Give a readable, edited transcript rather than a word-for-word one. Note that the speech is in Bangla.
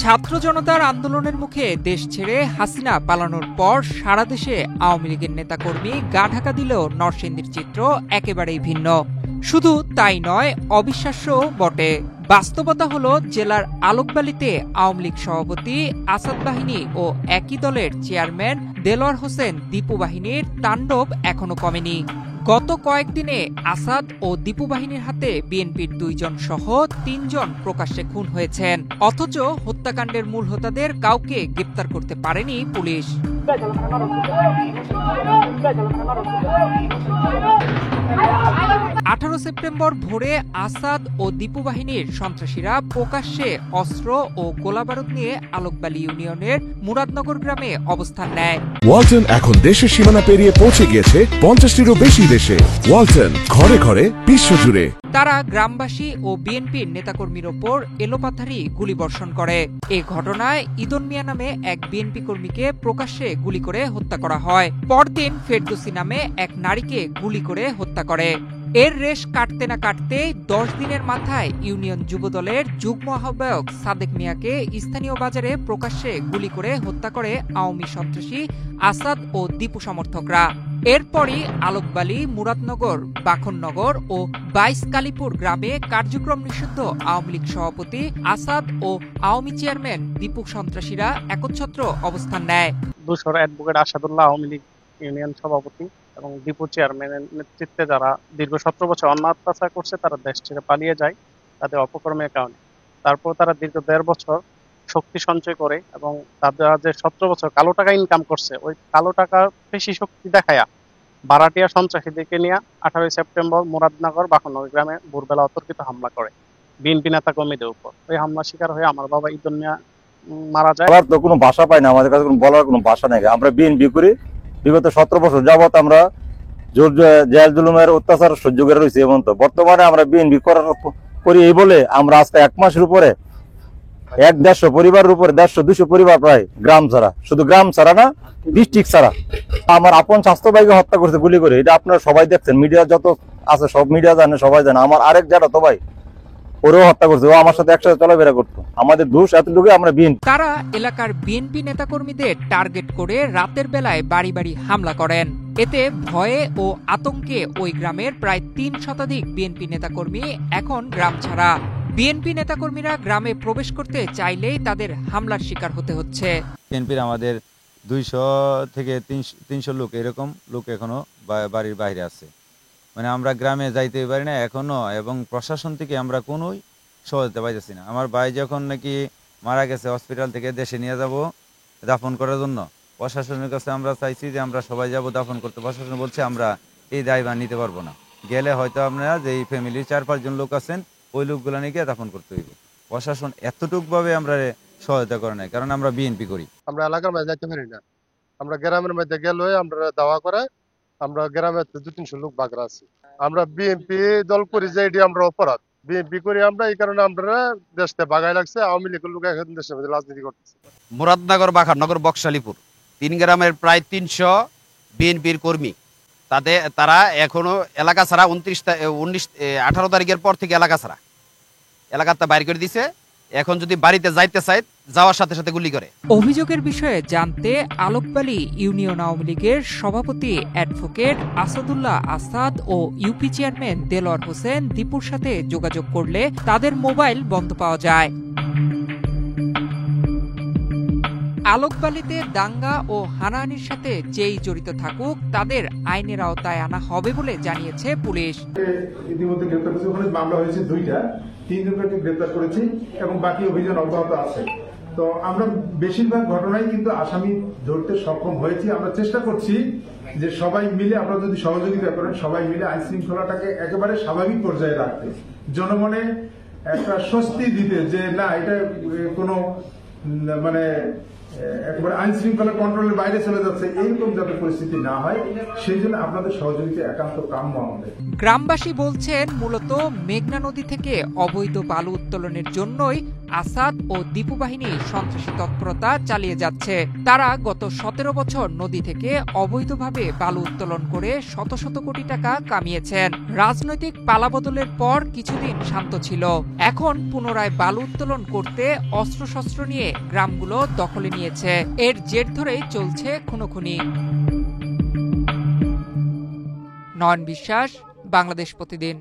ছাত্র জনতার আন্দোলনের মুখে দেশ ছেড়ে হাসিনা পালানোর পর সারা দেশে আওয়ামী লীগের নেতাকর্মী গা ঢাকা দিলেও নরসিংদীর চিত্র একেবারেই ভিন্ন। শুধু তাই নয়, অবিশ্বাস্য বটে। বাস্তবতা হলো জেলার আলোকবালিতে আওয়ামী লীগ সভাপতি আসাদ বাহিনী ও একই দলের চেয়ারম্যান দেলোয়ার হোসেন দীপু বাহিনীর তাণ্ডব এখনো কমেনি। গত কয়েকদিনে আসাদ ও দীপু বাহিনীর হাতে বিএনপির 2 জন সহ 3 জন প্রকাশ্যে খুন হয়েছেন, অথচ হত্যাকাণ্ডের মূল হোতাদের কাউকে গ্রেপ্তার করতে পারেনি পুলিশ। 18 সেপ্টেম্বর ভোরে আসাদ ও দীপু বাহিনীর সন্ত্রাসীরা প্রকাশ্যে অস্ত্র ও গোলাবারুদ নিয়ে আলোকবালি ইউনিয়নের মুরাদনগর গ্রামে অবস্থান নেয়। ওয়ালটন এখন দেশের সীমানা পেরিয়ে পৌঁছে গিয়েছে 50টিরও বেশি দেশে। ওয়ালটন, ঘরে ঘরে বিশ্বজুড়ে। তারা গ্রামবাসী ও বিএনপির নেতাকর্মীর ওপর এলোপাথারি গুলিবর্ষণ করে। এ ঘটনায় ইদন মিয়া নামে এক বিএনপি কর্মীকে প্রকাশ্যে গুলি করে হত্যা করা হয়। পরদিন ফেরদৌসী নামে এক নারীকে গুলি করে হত্যা করে। এর রেশ কাটতে না কাটতে 10 দিনের মাথায় ইউনিয়ন যুবদলের যুগ্ম আহ্বায়ক সাদেক মিয়াকে স্থানীয় বাজারে প্রকাশ্যে গুলি করে হত্যা করে আওয়ামী সন্ত্রাসী আসাদ ও দীপু সমর্থকরা। এরপরই আলোকবালি, মুরাদনগর, বাখননগর ও 22 কালীপুর গ্রামে কার্যক্রম নিষিদ্ধ আওয়ামী লীগ সভাপতি আসাদ ও আওয়ামী চেয়ারম্যান দীপু সন্ত্রাসীরা একচ্ছত্র অবস্থান নেয়। দুশোর অ্যাডভোকেট আসাদুল্লাহ আওয়ামী লীগ ইউনিয়ন সভাপতি এবং দীপু চেয়ারম্যানের নেতৃত্বে যারা দীর্ঘ 17 বছর অন্যায় অত্যাচার করছে, তারা দেশ ছেড়ে পালিয়ে যায় তাদের অপকর্মের কারণে। তারপর তারা দীর্ঘ 1.5 বছর শক্তি সঞ্চয় করে এবং তারা যে 17 বছর কালো টাকা ইনকাম করছে, ওই কালো টাকার বেশি শক্তি দেখায়া ভাড়াটিয়া সন্ত্রাসীদেরকে নিয়ে 18 সেপ্টেম্বর মুরাদনগর বাখননগর গ্রামে ভোরবেলা অতর্কিত হামলা করে বিএনপি নেতা কর্মীদের উপর। ওই হামলা শিকার হয়ে আমার বাবা ইদন মিয়া মারা যায়। তো কোনো ভাষা পাই না, আমাদের কাছে কোনো বলার কোনো ভাষা নেই। আমরা বিএনপি করি, বিগত 17 বছর যাবত আমরা জেল জুলুমের অত্যাচার সহ্য করে রয়েছি। এবং তো বর্তমানে আমরা বিএনপি করি এই বলে আমরা আজকে 1 মাসের উপরে 150 পরিবারের উপরে 150-200 পরিবার প্রায় গ্রাম ছাড়া, শুধু গ্রাম ছাড়া না, ডিস্ট্রিক্ট ছাড়া। আমার আপন স্বাস্থ্য ভাইকে হত্যা করছে গুলি করে। এটা আপনারা সবাই দেখছেন, মিডিয়া যত আছে সব মিডিয়া জানে, সবাই জানে। আমার আরেক জায়গা তো ভাই, ওরেও হত্যা করছে, ও আমার সাথে একসাথে চলাফেরা করতো। আমাদের দোষ এতটুকু, আমরা বিএনপি। তারা এলাকার বিএনপি নেতাকর্মীদের টার্গেট করে রাতের বেলায় বাড়ি বাড়ি হামলা করেন। এতে ভয়ে ও আতঙ্কে ওই গ্রামের প্রায় 3 শতাধিক বিএনপি নেতাকর্মী এখন গ্রাম ছাড়া। বিএনপি নেতাকর্মীরা গ্রামে প্রবেশ করতে চাইলেই তাদের হামলার শিকার হতে হচ্ছে। বিএনপির আমাদের 200 থেকে 300 লোক, এরকম লোক এখনো বাড়ির বাইরে আছে। মানে আমরা গ্রামে যাইতে পারি না এখনো, এবং প্রশাসন থেকে আমরা কোনোই সহায়তা পাইতেছি না। আমার ভাই যখন নাকি মারা গেছে, হসপিটাল থেকে দেশে নিয়ে যাব দাফন করার জন্য, প্রশাসনের কাছে আমরা চাইছি যে আমরা সবাই যাব দাফন করতে। প্রশাসন বলছে আমরা এই দায়ভার নিতে পারবো না, গেলে হয়তো আপনারা যে এই ফ্যামিলির 4-5 জন লোক আছেন ওই লোকগুলো নিয়ে দাফন করতে হইবে। প্রশাসন এতটুকভাবে আমরা সহায়তা করে নাই, কারণ আমরা বিএনপি করি। আমরা এলাকার মধ্যে যাইতে পারি না, আমরা গ্রামের মধ্যে গেলে আমরা দাওয়া করে আমরা গ্রামের 200-300 লোক বাগরা আছি। আমরা বিএনপি দল করি যে এটি আমরা অপরাধ, বিএনপি করি আমরা, এই কারণে আমরা দেশে বাগাই লাগছে। আওয়ামী লীগের লোক এখন দেশের মধ্যে রাজনীতি করতেছে। মুরাদনগর, বাখননগর, বকশালীপুর 3 গ্রামের প্রায় 300 বিএনপির কর্মী, তারা এখনো এলাকা ছাড়া। 18 তারিখের পর থেকে এলাকা ছাড়া, এলাকাটা বাইর করে দিছে। এখন যদি বাড়িতে যাইতে চায়, যাওয়ার সাথে সাথে গুলি করে। অভিযোগের বিষয়ে জানতে আলোকবালি ইউনিয়ন আওয়ামী লীগের সভাপতি অ্যাডভোকেট আসাদুল্লাহ আসাদ ও ইউপি চেয়ারম্যান দেলোয়ার হোসেন দীপুর সাথে যোগাযোগ করলে তাদের মোবাইল বন্ধ পাওয়া যায়। আলোকবালিতে দাঙ্গা ও হানাহানির সাথে যেই জড়িত থাকুক তাদের আইনের আওতায় আনা হবে বলে জানিয়েছে পুলিশ। ইতিমধ্যে গ্রেপ্তার করেছে, ওখানে মামলা হয়েছে 2টা, 3 জনকে গ্রেপ্তার করেছি এবং বাকি অভিযান অব্যাহত আছে। তো আমরা বেশিরভাগ ঘটনায় কিন্তু আসামি ধরতে সক্ষম হয়েছি। আমরা চেষ্টা করছি যে সবাই মিলে, আমরা যদি সহযোগিতা করেন, সবাই মিলে আইন শৃঙ্খলাটাকে একেবারে স্বাভাবিক পর্যায়ে রাখতে, জনমনে একটা স্বস্তি দিতে যে না এটা কোনো মানে একেবারে আইন শৃঙ্খলা কন্ট্রোলের বাইরে চলে যাচ্ছে, এইরকম যাতে পরিস্থিতি না হয় সেই জন্য আপনাদের সহযোগিতা একান্ত কাম্য আমাদের। গ্রামবাসী বলছেন মূলত মেঘনা নদী থেকে অবৈধ বালু উত্তোলনের জন্যই আসাদ ও দীপু বাহিনী সন্ত্রাসী তৎপরতা চালিয়ে যাচ্ছে। তারা গত 17 বছর নদী থেকে অবৈধভাবে বালু উত্তোলন করে শত শত কোটি টাকা কামিয়েছেন। রাজনৈতিক পালাবদলের পর কিছুদিন শান্ত ছিল, এখন পুনরায় বালু উত্তোলন করতে অস্ত্রশস্ত্র নিয়ে গ্রামগুলো দখলে নিয়েছে। এর জের ধরেই চলছে খুনোখুনি। নয়ন বিশ্বাস, বাংলাদেশ প্রতিদিন।